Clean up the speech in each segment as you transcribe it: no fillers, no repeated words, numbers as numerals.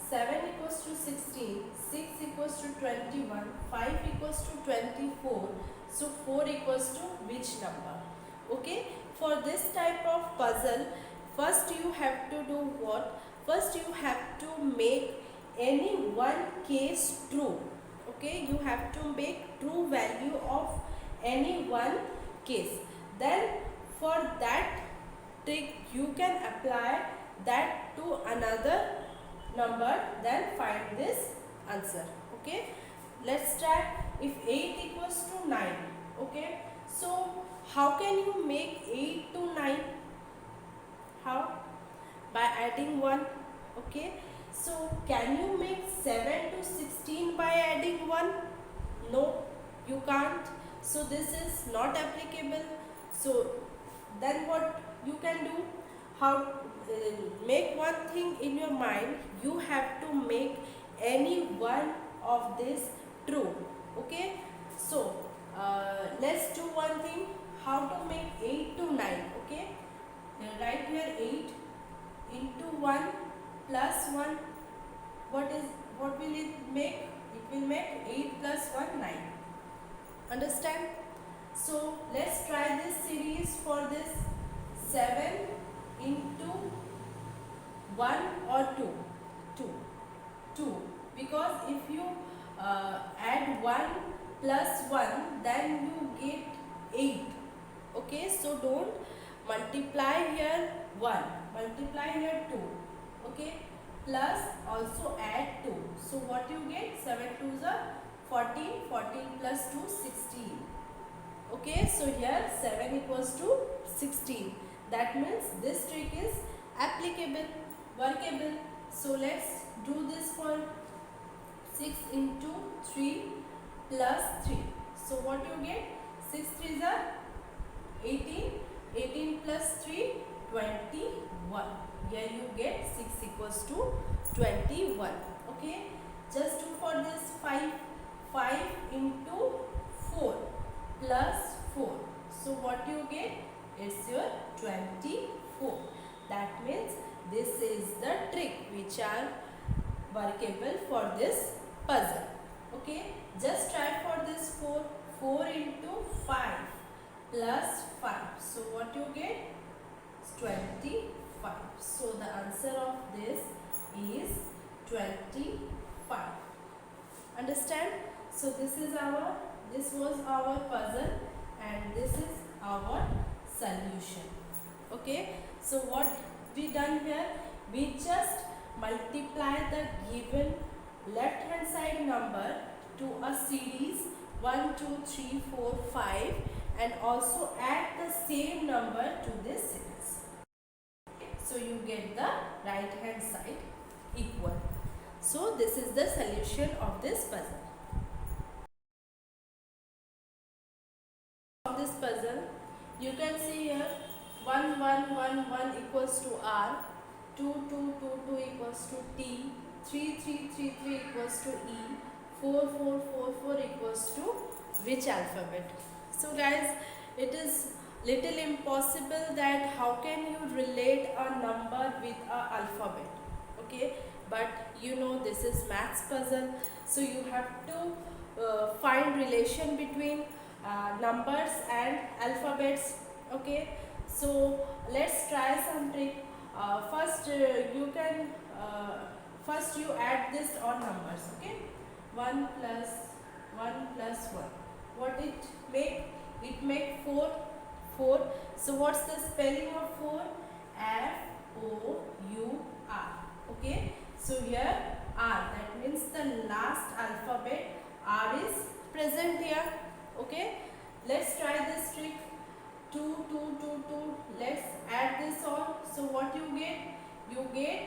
7 equals to 16, 6 equals to 21, 5 equals to 24. So 4 equals to which number? Okay, for this type of puzzle, first you have to do what? First you have to make any one case true. Okay, you have to make true value of any one case. Then for that trick you can apply that to another number, then find this answer. Okay, let's try. If 8 equals to 9, okay, so how can you make 8 to 9? How? By adding 1. Okay, so can you make 7 to 16 by adding 1? No, you can't. So this is not applicable. So then what you can do? How make one thing in your mind, you have to make any one of this true. Okay, so let's do one thing, how to make 8 to 9. Okay, write here 8 into 1 plus 1. What will it make? It will make 8 plus 1 9. Understand? So let's try this series for this. 7 into 1 or 2? 2. Because if you add 1 plus 1, then you get 8. Okay, so don't multiply here 1, multiply here 2. Okay, plus also add 2. So what you get? 7 2s are 14, 14 plus 2 16. Okay, so here 7 equals to 16. That means this trick is applicable, workable. So let's do this for 6 into 3 plus 3. So what you get? 6 3s are 18. 18 plus 3, 21. Here you get 6 equals to 21. Okay, just do for this 5. 5 into 4 plus 4. So what you get? It's your 24. That means this is the trick which are workable for this puzzle. Okay, just try for this 4. 4 into 5 plus 5. So what you get? 25. So the answer of this is 25. Understand? So this was our puzzle and this is our solution. Okay, so what we done here? We just multiply the given left hand side number to a series 1 2 3 4 5 and also add the same number to this series. So you get the right hand side equal. So this is the solution of this puzzle. Of this puzzle, you can see here 1 1 1 1 equals to R, 2 2 2 2 equals to T, 3 3 3 3 equals to E, 4 4 4 4 equals to which alphabet? So guys, it is little impossible that how can you relate a number with a alphabet. Okay, but you know this is maths puzzle, so you have to find relation between numbers and alphabets. Okay, so let's try some trick. First first you add this all numbers. Okay, 1 plus 1 plus 1, what it make? It make 4. 4. So what's the spelling of 4? F-O-U-R. Okay, so here R, that means the last alphabet R is present here. Okay, let's try this trick. 2 2 2 2, let's add this all. So what you get? You get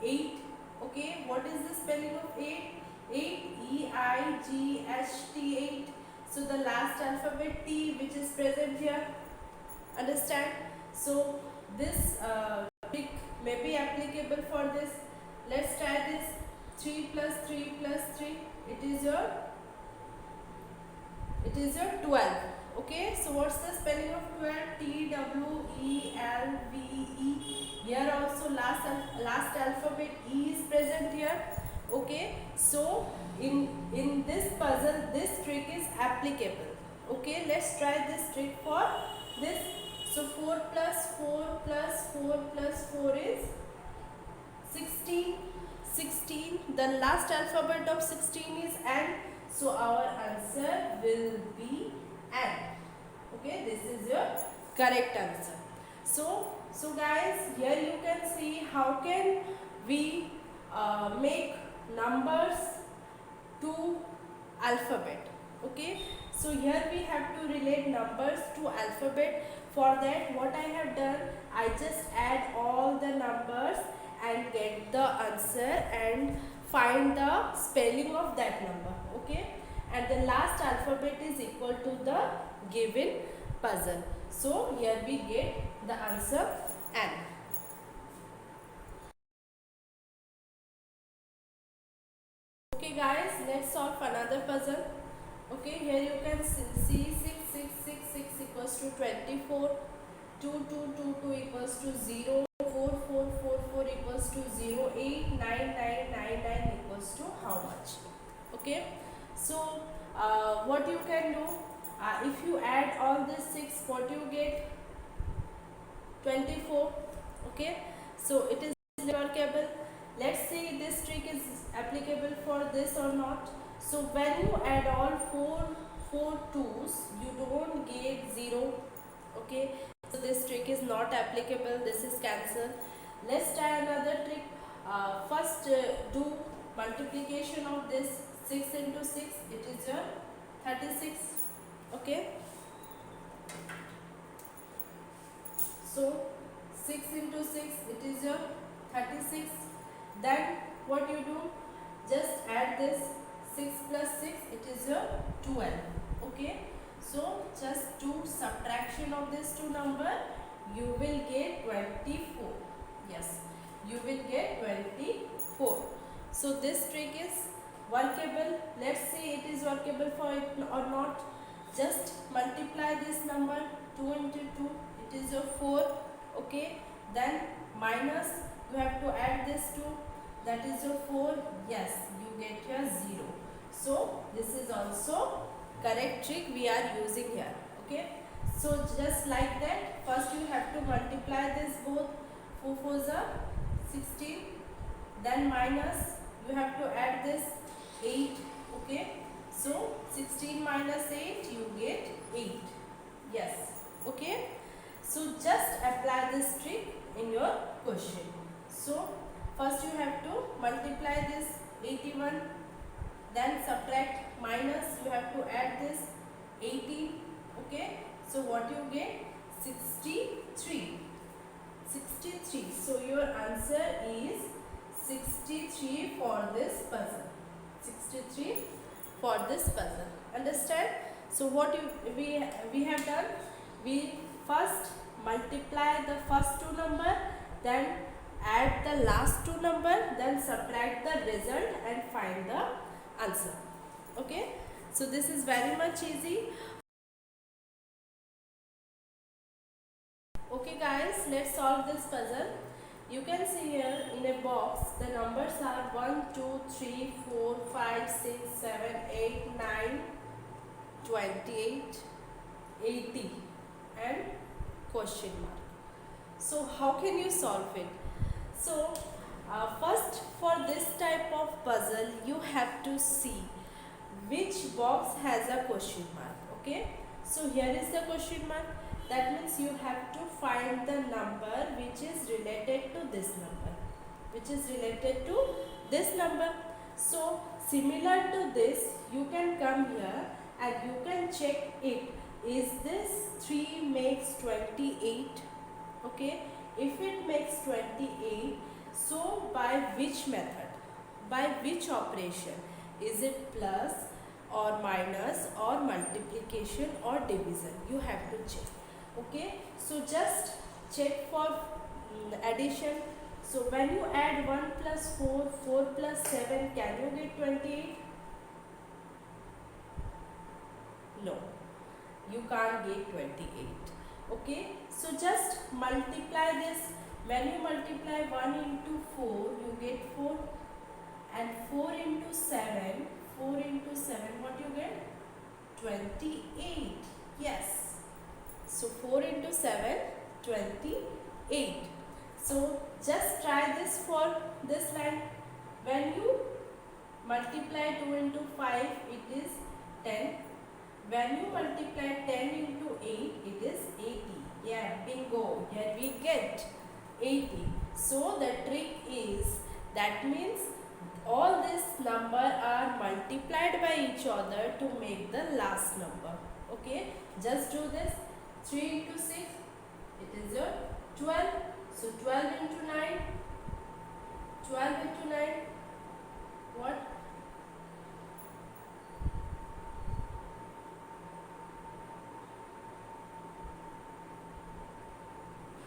8. Okay, what is the spelling of 8? 8, E-I-G-H-T, 8. So the last alphabet T which is present here. Understand? So this trick may be applicable for this. Let's try this. 3 plus 3 plus 3, it is your 12. Okay, so what's the spelling of 12? T-W-E-L-V-E. Here also last alphabet E is present here. Okay, so in this puzzle this trick is applicable. Okay, let's try this trick for this. So 4 plus 4 plus 4 plus 4 is 16. 16, the last alphabet of 16 is N, so our answer will be N. Okay, this is your correct answer. So guys, here you can see how can we make numbers to alphabet. Okay, so here we have to relate numbers to alphabet. For that, what I have done, I just add all the numbers and get the answer and find the spelling of that number. Okay, and the last alphabet is equal to the given puzzle. So here we get the answer N. Okay guys, let's solve another puzzle. Okay, here you can see 6 equals to 24, 2 equals to 0, 4 equals to 0, 8 9 equals to how much? Okay, so what you can do, if you add all this 6, what you get? 24. Okay, so it is workable. Let's see this trick is applicable for this or not. So when you add all four twos, you don't get 0. Okay, so this trick is not applicable. This is cancelled. Let's try another trick. First do multiplication of this 6 into 6. It is your 36. Okay, so 6 into 6, it is your 36. Then what you do, just add this 6 plus 6, it is your 12. Okay, so just do subtraction of these two number, you will get 24. Yes, you will get 24. So this trick is workable. Let's see it is workable for it or not. Just multiply this number 2 into 2, it is your 4. Okay, then minus, you have to add this 2, that is your 4. Yes, you get your 0. So this is also correct trick we are using here. Okay, so just like that, first you have to multiply this both. 4 4s are 16, then minus, you have to add this 8. Okay, so 16 minus 8, you get 8. Yes. Okay, so just apply this trick in your question. So first you have to multiply this 81, then subtract, minus, you have to add this 18. Okay, so what you get? 63. 63. So your answer is 63 for this puzzle. 63 for this puzzle. Understand? So what we have done? We first multiply the first two number, then add the last two number, then subtract the result and find the answer. Okay, so this is very much easy. Okay guys, let's solve this puzzle. You can see here in a box the numbers are 1 2 3 4 5 6 7 8 9 28 80 and question mark. So how can you solve it? So first, for this type of puzzle you have to see which box has a question mark. Okay, so here is the question mark, that means you have to find the number which is related to this number, which is related to this number. So similar to this, you can come here and you can check it. Is this 3 makes 28? Okay, if it makes 28, so by which method, by which operation, is it plus or minus or multiplication or division, you have to check. Okay, so just check for addition. So when you add 1 plus 4, 4 plus 7, can you get 28? No, you can't get 28. Okay, so just multiply this. When you multiply 1 into 4, you get 4, and 4 7, 4 into 7, what you get? 28. Yes. So 4 into 7, 28. So just try this for this line. When you multiply 2 into 5, it is 10. When you multiply 10 into 8, it is 80. Yeah, bingo. Here we get 80. So the trick is, that means all this number are multiplied by each other to make the last number. Okay, just do this. 3 into 6, it is your 12. So 12 into 9, 12 into 9, what?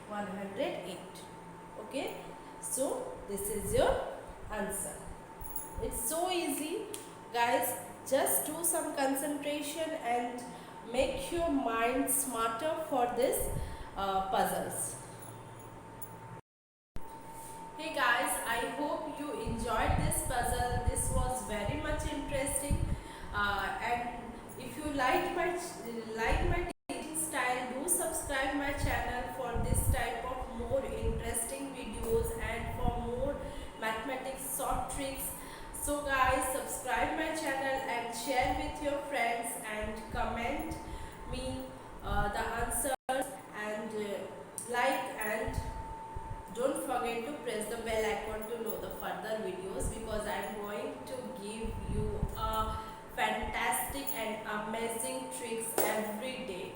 108. Okay, so this is your answer. It's so easy, guys. Just do some concentration and make your mind smarter for this puzzles. Hey guys, I hope you enjoyed this puzzle. This was very much interesting, and if you like my teaching style, do subscribe my channel for this type of more interesting videos and for more mathematics short tricks. So guys, subscribe my channel and share with your friends and comment me the answers, and like, and don't forget to press the bell icon to know the further videos, because I am going to give you a fantastic and amazing tricks every day.